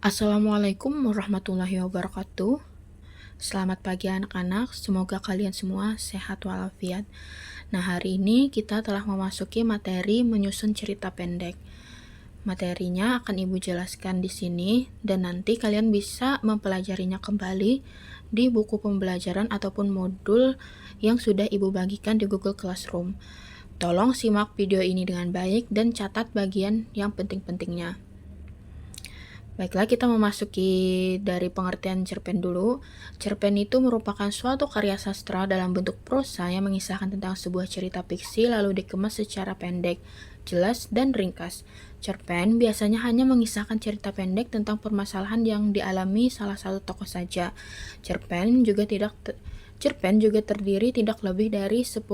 Assalamualaikum warahmatullahi wabarakatuh. Selamat pagi anak-anak, semoga kalian semua sehat walafiat. Nah, hari ini kita telah memasuki materi menyusun cerita pendek. Materinya akan Ibu jelaskan di sini dan nanti kalian bisa mempelajarinya kembali di buku pembelajaran ataupun modul yang sudah Ibu bagikan di Google Classroom. Tolong simak video ini dengan baik dan catat bagian yang penting-pentingnya. Baiklah, kita memasuki dari pengertian cerpen dulu. Cerpen itu merupakan suatu karya sastra dalam bentuk prosa yang mengisahkan tentang sebuah cerita fiksi lalu dikemas secara pendek, jelas, dan ringkas. Cerpen biasanya hanya mengisahkan cerita pendek tentang permasalahan yang dialami salah satu tokoh saja. Cerpen juga terdiri tidak lebih dari 10.000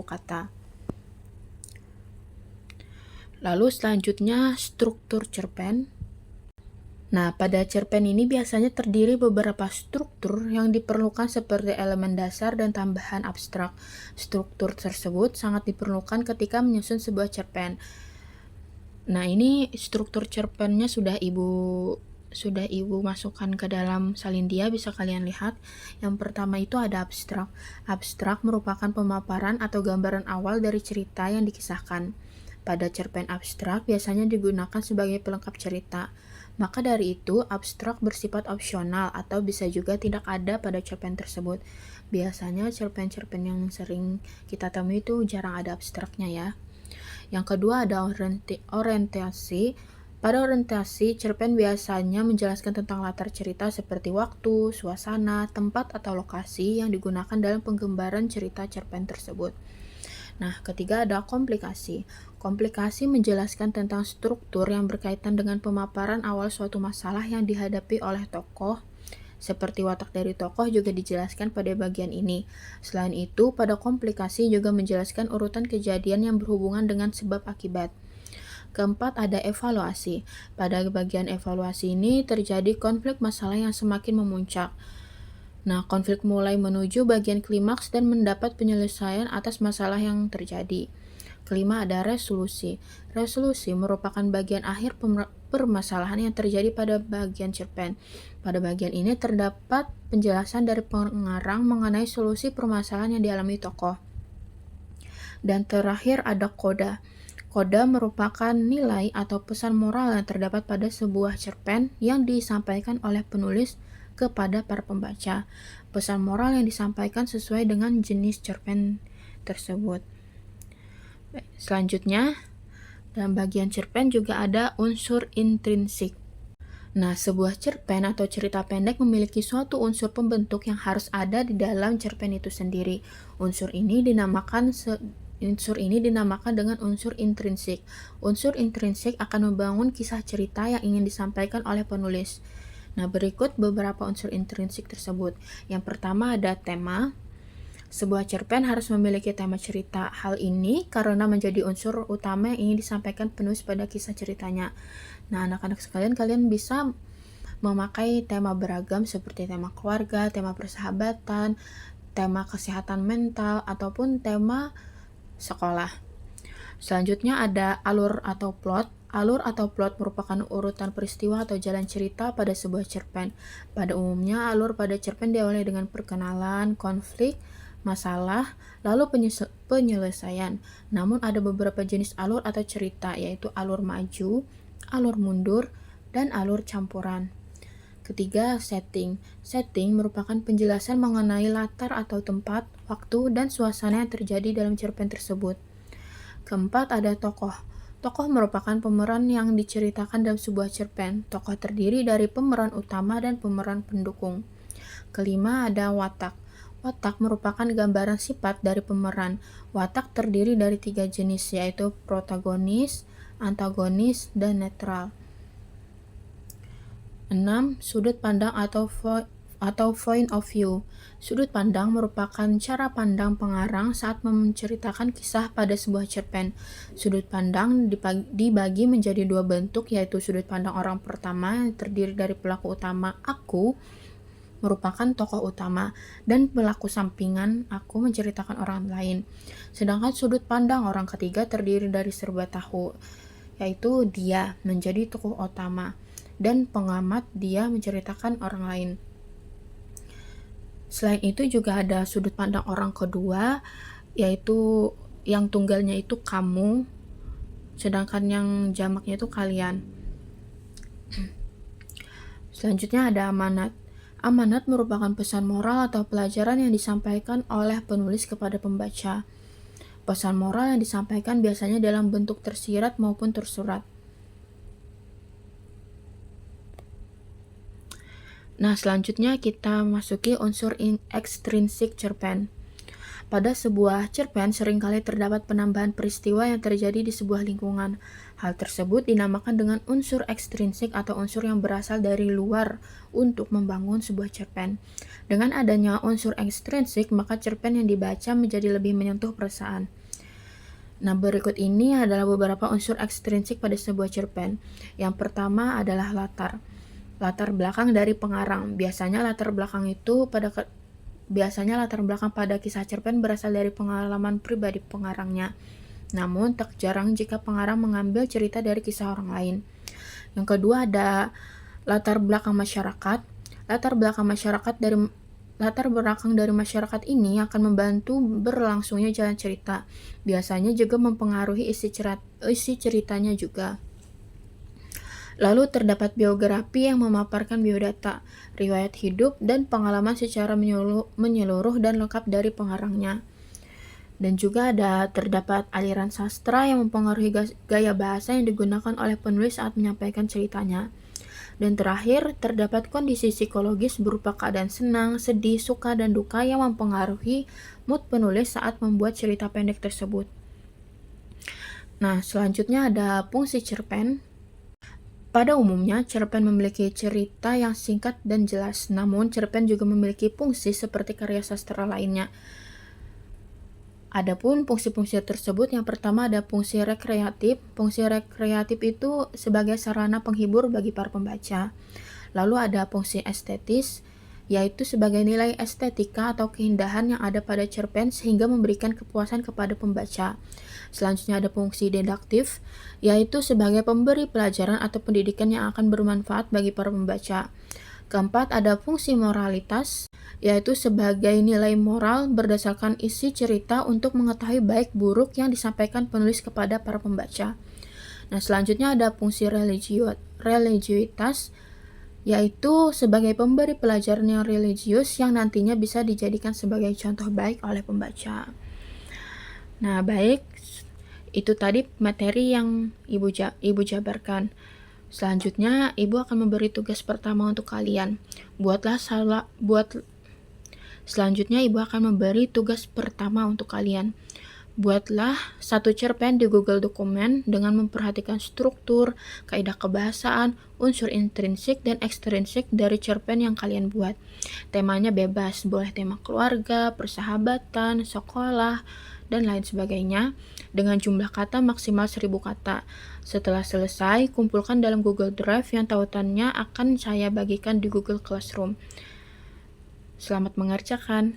kata. Lalu selanjutnya struktur cerpen. Nah, pada cerpen ini biasanya terdiri beberapa struktur yang diperlukan seperti elemen dasar dan tambahan abstrak. Struktur tersebut sangat diperlukan ketika menyusun sebuah cerpen. Nah, ini struktur cerpennya sudah Ibu masukkan ke dalam salindia, bisa kalian lihat. Yang pertama itu ada abstrak. Abstrak merupakan pemaparan atau gambaran awal dari cerita yang dikisahkan. Pada cerpen abstrak biasanya digunakan sebagai pelengkap cerita. Maka dari itu, abstrak bersifat opsional atau bisa juga tidak ada pada cerpen tersebut. Biasanya cerpen-cerpen yang sering kita temui itu jarang ada abstraknya ya. Yang kedua ada orientasi. Pada orientasi, cerpen biasanya menjelaskan tentang latar cerita seperti waktu, suasana, tempat, atau lokasi yang digunakan dalam penggambaran cerita cerpen tersebut. Nah, ketiga ada komplikasi. Komplikasi menjelaskan tentang struktur yang berkaitan dengan pemaparan awal suatu masalah yang dihadapi oleh tokoh. Seperti watak dari tokoh juga dijelaskan pada bagian ini. Selain itu, pada komplikasi juga menjelaskan urutan kejadian yang berhubungan dengan sebab akibat. Keempat ada evaluasi. Pada bagian evaluasi ini terjadi konflik masalah yang semakin memuncak. Nah, konflik mulai menuju bagian klimaks dan mendapat penyelesaian atas masalah yang terjadi. Kelima ada resolusi. Resolusi merupakan bagian akhir permasalahan yang terjadi pada bagian cerpen. Pada bagian ini terdapat penjelasan dari pengarang mengenai solusi permasalahan yang dialami tokoh. Dan terakhir ada koda. Koda merupakan nilai atau pesan moral yang terdapat pada sebuah cerpen yang disampaikan oleh penulis kepada para pembaca. Pesan moral yang disampaikan sesuai dengan jenis cerpen tersebut. Selanjutnya, dalam bagian cerpen juga ada unsur intrinsik. Nah, sebuah cerpen atau cerita pendek memiliki suatu unsur pembentuk yang harus ada di dalam cerpen itu sendiri. Unsur ini dinamakan dengan unsur intrinsik. Unsur intrinsik akan membangun kisah cerita yang ingin disampaikan oleh penulis. Nah, berikut beberapa unsur intrinsik tersebut. Yang pertama ada tema. Sebuah cerpen harus memiliki tema cerita. Hal ini karena menjadi unsur utama yang ingin disampaikan penulis pada kisah ceritanya. Nah, anak-anak sekalian, kalian bisa memakai tema beragam seperti tema keluarga, tema persahabatan, tema kesehatan mental, ataupun tema sekolah. Selanjutnya ada alur atau plot. Alur atau plot merupakan urutan peristiwa atau jalan cerita pada sebuah cerpen. Pada umumnya, alur pada cerpen diawali dengan perkenalan, konflik, masalah, lalu penyelesaian. Namun ada beberapa jenis alur atau cerita, yaitu alur maju, alur mundur, dan alur campuran. Ketiga, setting. Setting merupakan penjelasan mengenai latar atau tempat, waktu, dan suasana yang terjadi dalam cerpen tersebut. Keempat, ada tokoh. Tokoh merupakan pemeran yang diceritakan dalam sebuah cerpen. Tokoh terdiri dari pemeran utama dan pemeran pendukung. Kelima, ada watak. Watak merupakan gambaran sifat dari pemeran. Watak terdiri dari 3 jenis, yaitu protagonis, antagonis, dan netral. 6. Sudut pandang atau point of view. Sudut pandang merupakan cara pandang pengarang saat menceritakan kisah pada sebuah cerpen. Sudut pandang dibagi menjadi 2 bentuk, yaitu sudut pandang orang pertama yang terdiri dari pelaku utama aku, merupakan tokoh utama, dan pelaku sampingan aku menceritakan orang lain. Sedangkan sudut pandang orang ketiga terdiri dari serba tahu, yaitu dia menjadi tokoh utama. dan pengamat dia menceritakan orang lain. Selain itu juga ada sudut pandang orang kedua, yaitu yang tunggalnya itu kamu, sedangkan yang jamaknya itu kalian. Selanjutnya ada amanat. Amanat merupakan pesan moral atau pelajaran yang disampaikan oleh penulis kepada pembaca. Pesan moral yang disampaikan biasanya dalam bentuk tersirat maupun tersurat. Nah, selanjutnya kita masuki unsur ekstrinsik cerpen. Pada sebuah cerpen seringkali terdapat penambahan peristiwa yang terjadi di sebuah lingkungan. Hal tersebut dinamakan dengan unsur ekstrinsik atau unsur yang berasal dari luar untuk membangun sebuah cerpen. Dengan adanya unsur ekstrinsik, maka cerpen yang dibaca menjadi lebih menyentuh perasaan. Nah, berikut ini adalah beberapa unsur ekstrinsik pada sebuah cerpen. Yang pertama adalah latar belakang dari pengarang. Biasanya latar belakang pada kisah cerpen berasal dari pengalaman pribadi pengarangnya. Namun, tak jarang jika pengarang mengambil cerita dari kisah orang lain. Yang kedua ada latar belakang masyarakat. Latar belakang dari masyarakat ini akan membantu berlangsungnya jalan cerita. Biasanya juga mempengaruhi isi ceritanya juga. Lalu terdapat biografi yang memaparkan biodata, riwayat hidup, dan pengalaman secara menyeluruh dan lengkap dari pengarangnya. Dan juga terdapat aliran sastra yang mempengaruhi gaya bahasa yang digunakan oleh penulis saat menyampaikan ceritanya. Dan terakhir, terdapat kondisi psikologis berupa keadaan senang, sedih, suka, dan duka yang mempengaruhi mood penulis saat membuat cerita pendek tersebut. Nah, selanjutnya ada fungsi cerpen. Pada umumnya, cerpen memiliki cerita yang singkat dan jelas, namun cerpen juga memiliki fungsi seperti karya sastra lainnya. Adapun fungsi-fungsi tersebut, yang pertama ada fungsi rekreatif. Fungsi rekreatif itu sebagai sarana penghibur bagi para pembaca. Lalu ada fungsi estetis, yaitu sebagai nilai estetika atau keindahan yang ada pada cerpen sehingga memberikan kepuasan kepada pembaca. Selanjutnya ada fungsi deduktif, yaitu sebagai pemberi pelajaran atau pendidikan yang akan bermanfaat bagi para pembaca. Keempat, ada fungsi moralitas, yaitu sebagai nilai moral berdasarkan isi cerita untuk mengetahui baik buruk yang disampaikan penulis kepada para pembaca. Nah, selanjutnya ada fungsi religiusitas, yaitu sebagai pemberi pelajaran yang religius yang nantinya bisa dijadikan sebagai contoh baik oleh pembaca. Nah, baik, itu tadi materi yang Ibu jabarkan. Selanjutnya, Ibu akan memberi tugas pertama untuk kalian. Selanjutnya, Ibu akan memberi tugas pertama untuk kalian. Buatlah satu cerpen di Google Dokumen dengan memperhatikan struktur, kaidah kebahasaan, unsur intrinsik dan ekstrinsik dari cerpen yang kalian buat. Temanya bebas, boleh tema keluarga, persahabatan, sekolah, dan lain sebagainya, dengan jumlah kata maksimal 1000 kata. Setelah selesai, kumpulkan dalam Google Drive yang tautannya akan saya bagikan di Google Classroom. Selamat mengerjakan.